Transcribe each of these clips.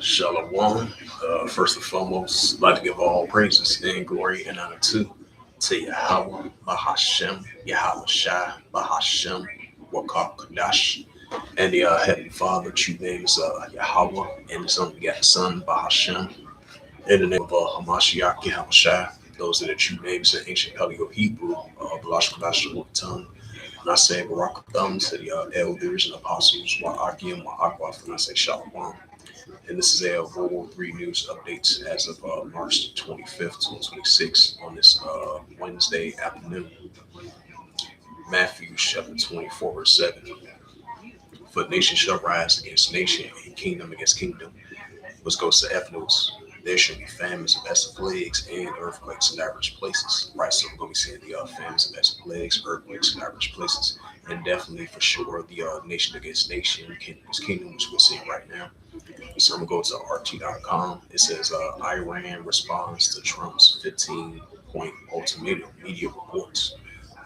Shalom. First and foremost, I'd like to give all praises and glory and honor to Yahweh, Bahashem, Yahweh Shai, Bahashem, Wakar Kadash, and the Heavenly Father, true name is Yahweh, and His only begotten Son, Bahashem, in the name of Hamashiach, Yahweh Shai. Those are the true names in ancient Paleo Hebrew, Balash Kadash, the tongue. And I say Barak Thumb to the elders and apostles, Wa'akim, Wa'akwaf, and I say Shalom. And this is a World War III news updates as of March 25th, 2026 on this Wednesday afternoon. Matthew chapter 24, verse 7. For nation shall rise against nation and kingdom against kingdom, which goes to F notes. There shall be famines and pestilent plagues and earthquakes in diverse places. Right, so we're going to be seeing the famines and pestilent plagues, earthquakes in diverse places, and definitely for sure the nation against nation, kingdom against kingdom, which we're seeing right now. So I'm going to go to RT.com. It says Iran responds to Trump's 15-point ultimatum, media reports.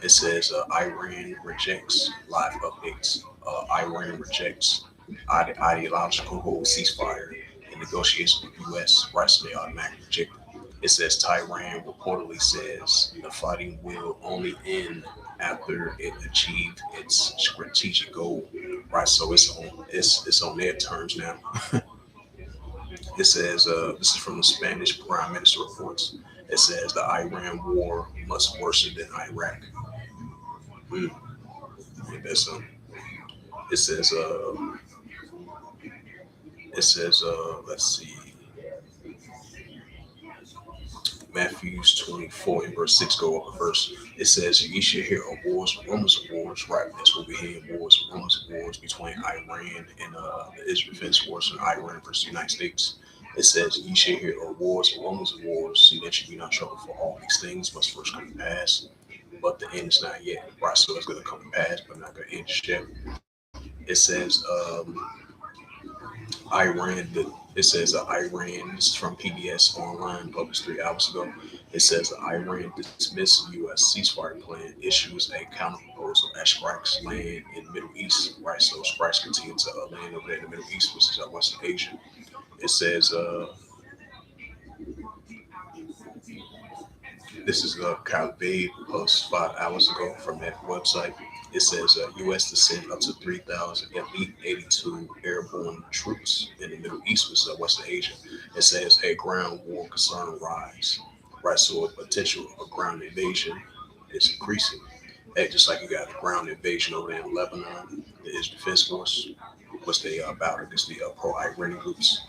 It says Iran rejects live updates. Iran rejects ideological ceasefire and negotiations with the U.S. Rights they automatically rejected. It says Tehran reportedly says the fighting will only end after it achieved its strategic goal. Right, so it's on their terms now. It says, this is from the Spanish Prime Minister reports. It says the Iran war much worse than Iraq. Mm, ain't that something? It says, let's see, Matthews 24 and verse 6 go up first. It says, you should hear of wars, rumors of wars, right? That's what we hear wars, rumors of wars between Iran and the Israel Defense Force and Iran versus the United States. It says, you should hear of wars, rumors of wars, see that you be not trouble for all these things must first come to pass, but the end is not yet. Right, so it's going to come to pass, but not going to end just yet. It says, it says Iran, this is from PBS Online, published 3 hours ago. It says Iran dismissed U.S. ceasefire plan, issues a counter proposal as strikes land in Middle East. Right, so strikes continue to land over there in the Middle East, which is Western Asia. It says, this is a Calvade post 5 hours ago from that website. It says U.S. to send up to 3,000 F-82 airborne troops in the Middle East, which is Western Asia. It says a ground war concern rise. Right, so a potential of a ground invasion is increasing. Hey, just like you got a ground invasion over there in Lebanon, the Israel Defense Force, which they about against the pro-Iranian groups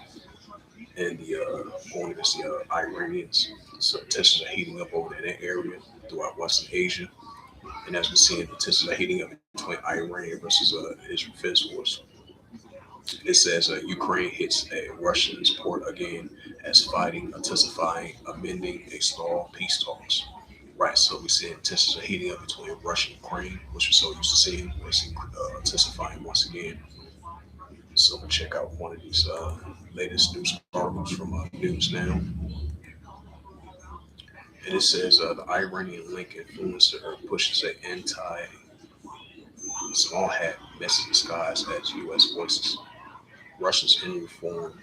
and the going against the Iranians. So tensions are heating up over in that area throughout Western Asia. And as we're seeing, the tensions are heating up between Iran versus Israel Defense Force. It says Ukraine hits a Russian's port again as fighting, intensifying, amending a stalled peace talks. Right, so we're seeing tensions are heating up between Russia and Ukraine, which we're so used to seeing. We're seeing intensifying once again. So we'll check out one of these latest news articles from News Now. And it says the Iranian link influencer pushes an anti small hat message disguised as U.S. voices. Russia's in reform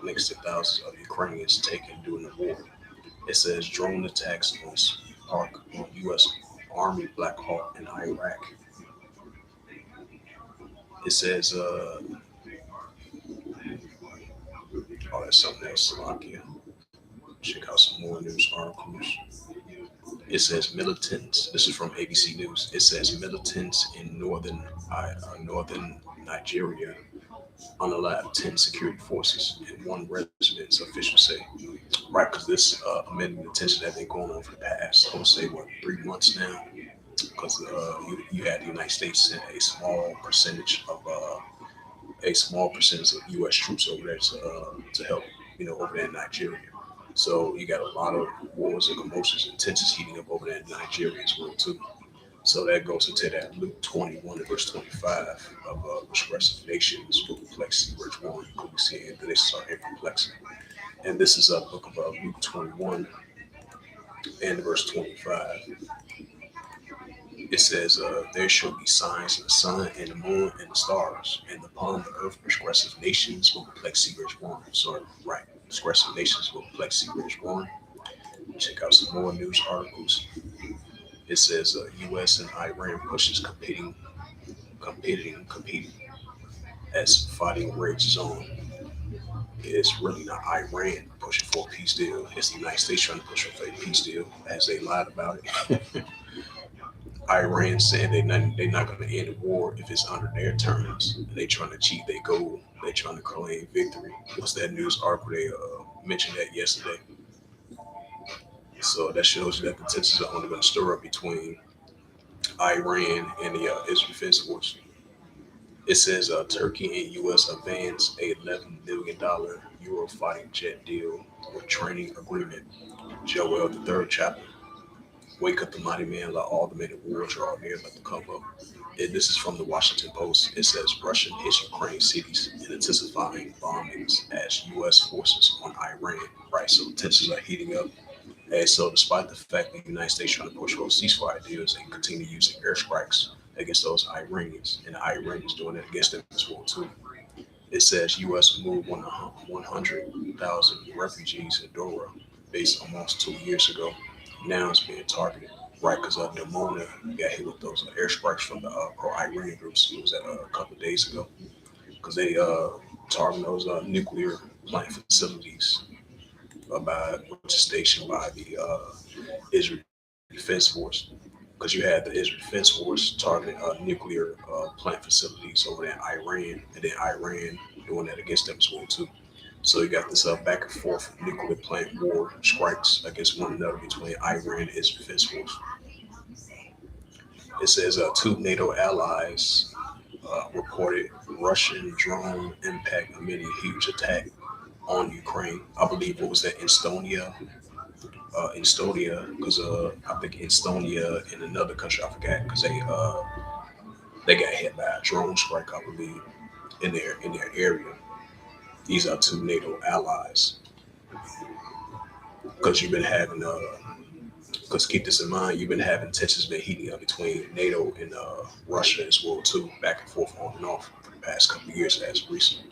links to thousands of Ukrainians taken during the war. It says drone attacks on Spark on U.S. Army Black Hawk in Iraq. It says, oh, that's something else, Slovakia. Check out some more news articles. It says militants. This is from ABC News. It says militants in northern Nigeria unalive 10 security forces and one residence, officials say. Right, because this amendment detention has been going on for the past, I would say, 3 months now. Because you had the United States sent a small percentage of U.S. troops over there to help, over there in Nigeria. So you got a lot of wars and commotions and tensions heating up over there in Nigeria as well too. So that goes into that Luke 21 and verse 25 of expressive nations for complexity, verse 1. We see that this are in complexity. And this is a book of Luke 21 and verse 25. It says, there shall be signs in the sun and the moon and the stars, and upon the earth transgressive nations will perplex secrets warring. So, right, transgressive nations will perplex secrets warring. Check out some more news articles. It says, U.S. and Iran pushes competing as fighting rages on. It's really not Iran pushing for a peace deal. It's the United States trying to push for a peace deal, as they lied about it. Iran said they're not going to end the war if it's under their terms. They trying to achieve their goal. They trying to claim victory. What's that news article they mentioned that yesterday? So that shows you that the tensions are only going to stir up between Iran and the Israel Defense Force. It says Turkey and U.S. advance a $11 billion Eurofighting jet deal with training agreement. Joel, the third chapter. Wake up the mighty man, like all the men of war draw near, let the come up. This is from the Washington Post. It says Russian hits Ukraine cities and intensifying bombings as U.S. forces on Iran. Right, so tensions are heating up. And so, despite the fact that the United States trying to push for ceasefire deals and continue using airstrikes against those Iranians, and the Iranians doing it against them as well too. It says U.S. moved 100,000 refugees in Dora, based almost 2 years ago. Now it's being targeted, right? Because Dimona got hit with those airstrikes from the pro-Iranian groups. It was a couple of days ago because they targeted those nuclear plant facilities which is stationed by the Israel Defense Force. Because you had the Israel Defense Force targeting nuclear plant facilities over there in Iran, and then Iran doing that against them as well too. So you got this back and forth nuclear plant war strikes against one another between Iran and Israel Defense Force. It says two NATO allies reported Russian drone impact amid a huge attack on Ukraine. I believe what was that Estonia, because I think Estonia and another country I forgot because they got hit by a drone strike, I believe, in their area. These are two NATO allies because you've been having because keep this in mind, you've been having tensions been heating up between NATO and Russia as well too, back and forth on and off for the past couple of years as recent.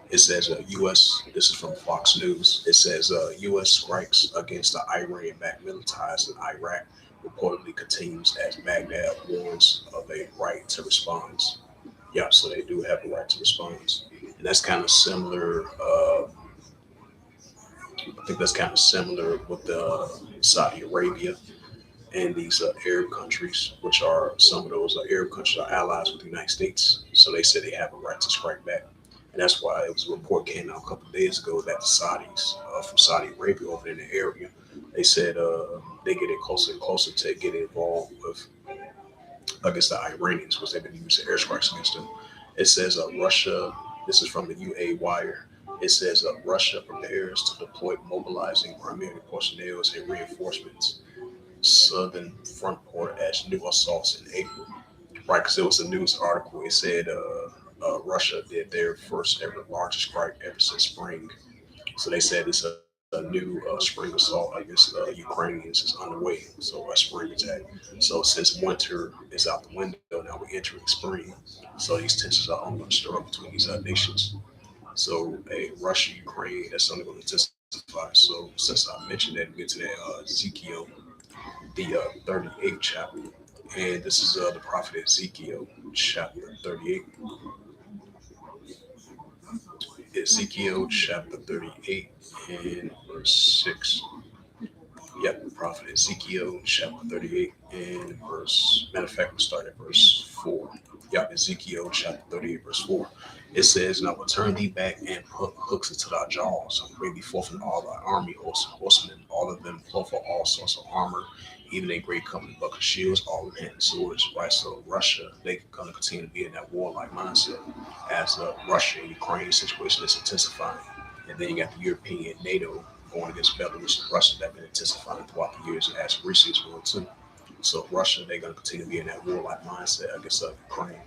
It says U.S. This is from Fox News. It says U.S. strikes against the Iran-backed militaries in Iraq reportedly continues as Baghdad warns of a right to respond. Yeah, so they do have a right to respond, and that's kind of similar. I think that's kind of similar with Saudi Arabia and these Arab countries, which are some of those Arab countries are allies with the United States. So they said they have a right to strike back. And that's why it was a report came out a couple of days ago that the Saudis from Saudi Arabia over in the area, they said they getting closer and closer to getting involved with, I guess, the Iranians, because they've been using airstrikes against them. It says Russia, this is from the UA Wire. It says Russia prepares to deploy mobilizing primary personnel and reinforcements southern front port as new assaults in April. Right, because it was a news article. It said Russia did their first ever largest strike ever since spring. So they said it's a new spring assault against the Ukrainians is underway. So a spring attack. So since winter is out the window, now we're entering spring. So these tensions are only going to stir up between these nations. So a Russia Ukraine that's only going to intensify. So since I mentioned that, we get to that Ezekiel, the 38th chapter, and this is the prophet Ezekiel, chapter 38. Ezekiel chapter 38 and verse 6. Yep, the prophet Ezekiel chapter 38 and matter of fact, we'll start at verse 4. Yep, Ezekiel chapter 38, verse 4. It says, and I will turn thee back and put hooks into thy jaws, and bring thee forth in all thy army horsemen, all of them clothed for all sorts of armor, even a great company of buckler shields, all of them hand swords. Right, so Russia, they're going to continue to be in that warlike mindset as the Russia and Ukraine situation is intensifying. And then you got the European NATO going against Belarus and Russia that have been intensifying throughout the years as recent as well too. So Russia, they're going to continue to be in that warlike mindset against Ukraine.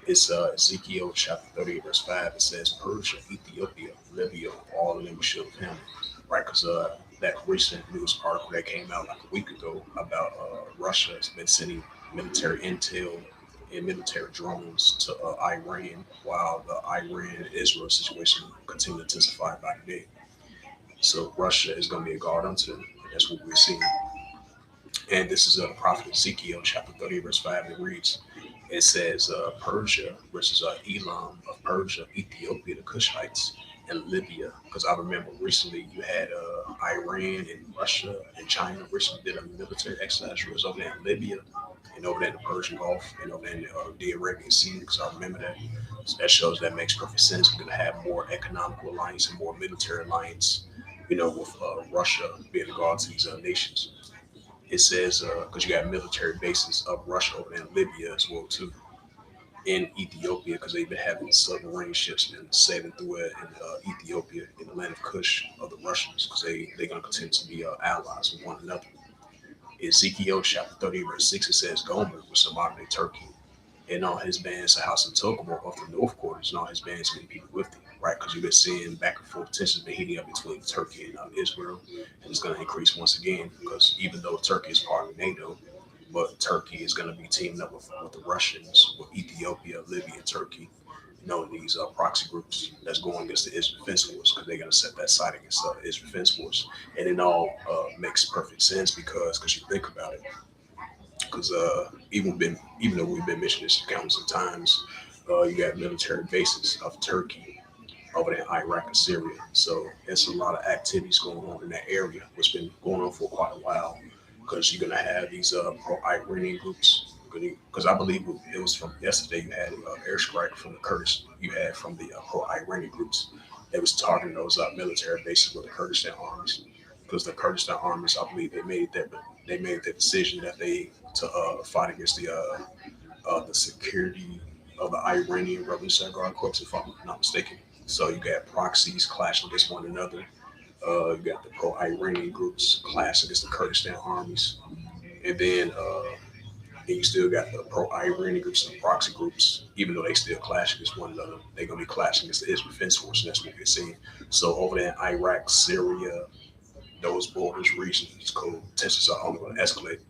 It's Ezekiel chapter 38, verse 5. It says, Persia, Ethiopia, Libya, all of them should have him. Right, because that recent news article that came out like a week ago about Russia has been sending military intel and military drones to Iran, while the Iran-Israel situation continues to intensify by the day. So Russia is going to be a guard unto them. That's what we're seeing. And this is the prophet Ezekiel, chapter 30, verse 5. It reads, it says, Persia versus Elam of Persia, Ethiopia, the Cushites, and Libya. Because I remember recently you had Iran and Russia and China recently did a military exercise. It was over there in Libya and over there in the Persian Gulf and over there in the Arabian Sea. Because I remember that. So that shows that makes perfect sense. We're going to have more economic alliance and more military alliance, with Russia being the guard to these nations. It says because you got military bases of Russia over there in Libya as well too, in Ethiopia because they've been having submarine ships and sailing through it in Ethiopia in the land of Kush of the Russians because they're going to continue to be allies with one another. Ezekiel chapter 30 verse 6 it says Gomer was a modern day Turkey and all his bands, the house of Tokobo of the North Quarters, and all his bands many people with him, right? Because you've been seeing back and forth tensions been heating up between Turkey and Israel, and it's going to increase once again because even though Turkey is part of NATO, but Turkey is going to be teaming up with the Russians, with Ethiopia, Libya, and Turkey. These proxy groups that's going against the Israel Defense Force because they're going to set that side against the Israel Defense Force, and it all makes perfect sense because you think about it because even though we've been mentioning this countless of times, you got military bases of Turkey over there in Iraq and Syria. So there's a lot of activities going on in that area, which has been going on for quite a while. Because you're gonna have these pro-Iranian groups. Because I believe it was from yesterday, you had airstrike from the Kurdish, you had from the pro-Iranian groups. They was targeting those military bases with the Kurdistan armies. Because the Kurdistan armies, I believe they made that decision that they to fight against the security of the Iranian Revolutionary Guard Corps, if I'm not mistaken. So you got proxies clashing against one another. You got the pro-Iranian groups clash against the Kurdistan armies, and then and you still got the pro-Iranian groups and the proxy groups. Even though they still clash against one another, they're gonna be clashing against the Israel Defense Force, and that's what we're seeing. So over there in Iraq, Syria, those borders regions, cold tensions are only going to escalate.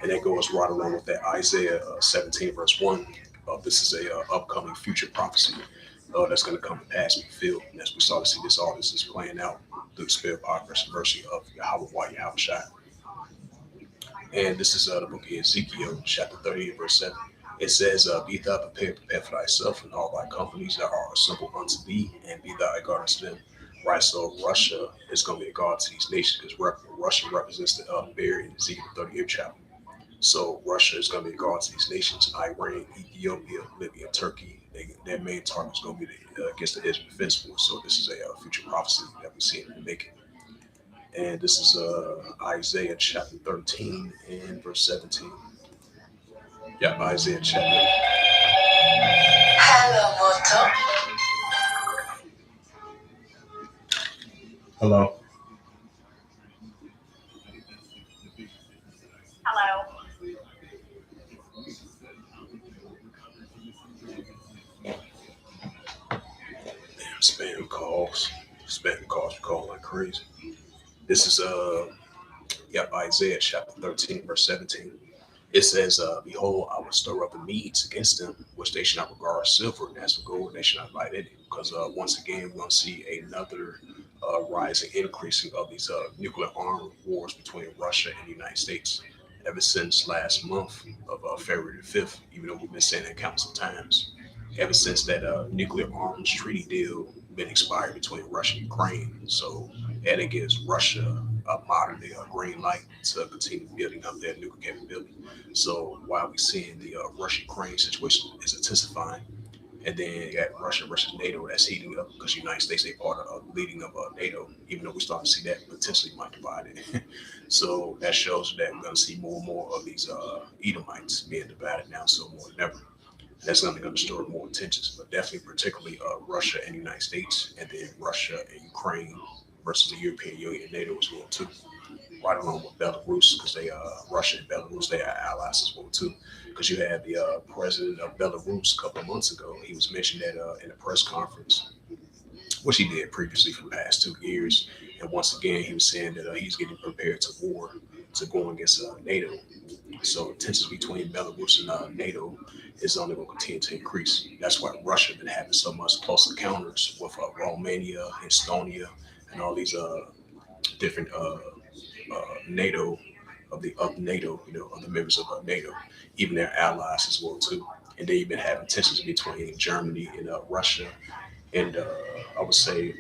And that goes right along with that Isaiah 17 verse 1. This is a upcoming future prophecy that's going to come to pass and be fulfilled. And as we start to see all this is playing out through the spirit, power, grace, and mercy of Yahweh Yahweh Shai. And this is the book of Ezekiel, chapter 38, verse 7. It says, Be thou prepare for thyself and all thy companies that are assembled unto thee, and be thou a guard unto them. Right, so Russia is going to be a guard to these nations because Russia represents the buried in Ezekiel 38 chapter. So Russia is going to be a guard to these nations: Iran, Ethiopia, Libya, Turkey. Their main target is going to be against the Israel Defense Force. So this is a future prophecy that we see in the making. And this is Isaiah chapter 13 and verse 17. Yeah, Isaiah chapter. Hello, Moto. Hello. Damn, spam calls are calling like crazy. This is Isaiah chapter 13 verse 17. It says, Behold, I will stir up the Medes against them, which they shall not regard silver, and as for gold, they shall not light it. Because once again, we're going to see another rising, increasing of these nuclear armed wars between Russia and the United States. Ever since last month of February the 5th, even though we've been saying that countless of times, ever since that nuclear arms treaty deal been expired between Russia and Ukraine. So, and it gives Russia a modern day green light to continue building up their nuclear capability. So while we're seeing the Russia-Ukraine situation is intensifying, and then you got Russia versus NATO that's heating up because the United States they part of leading up NATO, even though we're starting to see that potentially might divide it. So that shows that we're going to see more and more of these Edomites being divided now, so more than ever. That's only going to stir up more tensions, but definitely particularly Russia and the United States, and then Russia and Ukraine versus the European Union and NATO as well too. Right along with Belarus, because Russia and Belarus, they are allies as well too. Because you had the president of Belarus a couple of months ago. He was mentioned that in a press conference, which he did previously for the past 2 years. And once again, he was saying that he's getting prepared to war to go against NATO. So tensions between Belarus and NATO is only going to continue to increase. That's why Russia has been having so much close encounters with Romania, Estonia, and all these different NATO of NATO, of the members of NATO, even their allies as well too. And they've been having tensions between Germany and Russia, and I would say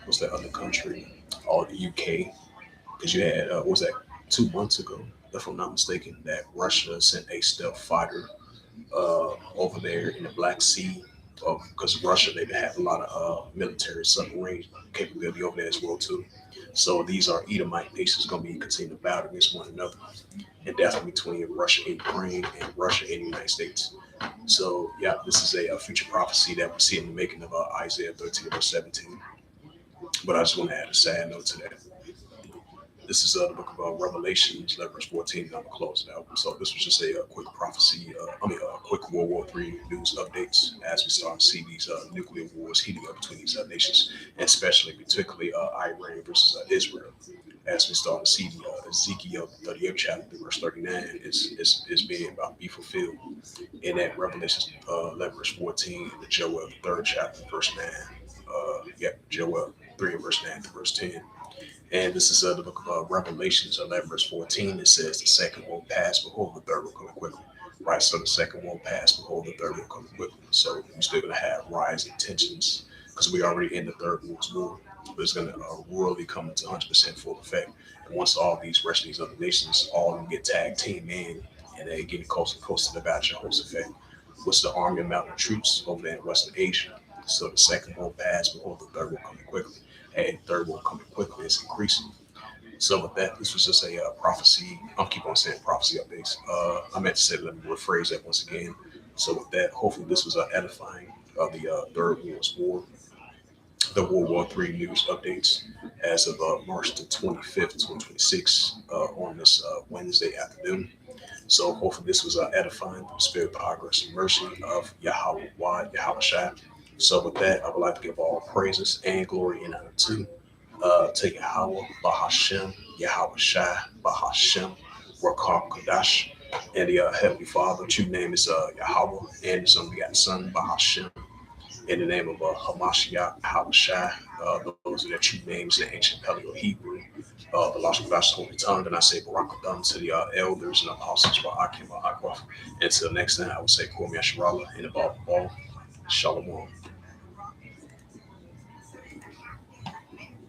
what's that other country? Oh, the UK, because you had what was that 2 months ago, if I'm not mistaken, that Russia sent a stealth fighter over there in the Black Sea. Because Russia, they have a lot of military submarine capability over there as well too. So these are Edomite nations going to be continuing to battle against one another, and definitely between Russia and Ukraine and Russia and the United States. So yeah, this is a future prophecy that we see in the making of Isaiah 13 verse 17. But I just want to add a sad note to that. This is the book of Revelations, verse 14, and I'm going to close it out. So this was just a quick prophecy, quick World War III news updates as we start to see these nuclear wars heating up between these nations, and particularly Iran versus Israel. As we start to see the Ezekiel 38th chapter, verse 39, is being about to be fulfilled. In that Revelation 11, verse 14, and the Joel 3rd chapter, verse 9. Joel 3 and verse 9 to verse 10. And this is the book of Revelations 11, verse 14. It says, the second will pass, behold, the third will come quickly. Right, so the second will pass, behold, the third will come quickly. So we're still going to have rising tensions because we're already in the third world war. But it's going to really come into 100% full effect. And once all these rest of these other nations all of them get tag team in, and they get closer and closer to the Battle of Jehoshaphat, which the army of mountain troops over there in Western Asia. So the second will pass, behold, the third will come quickly. And third will come quickly, it's increasing. So with that, this was just a prophecy. I'll keep on saying prophecy updates. I meant to say, let me rephrase that once again. So with that, hopefully this was edifying of the Third World War, the World War III news updates as of March the 25th, 2026, on this Wednesday afternoon. So hopefully this was edifying through the spirit, power, grace, and mercy of Yahweh, Yahweh Shai. So with that, I would like to give all praises and glory and honor to Yahweh, Bahashem, Yahweh Shai, Bahashem, Rakar Kadash, and the Heavenly Father. True name is Yahweh, and His only begotten Son, Bahashem. In the name of Hamashiach, Yahweh Shai, those are their true names in ancient Paleo Hebrew. The Lashon Kodash, Holy Tongue, and I say Barak Adam to the elders and apostles, Ba'akim, Ba'akwaf. Until next time, I would say Kwame Asherallah, and above all, Shalom.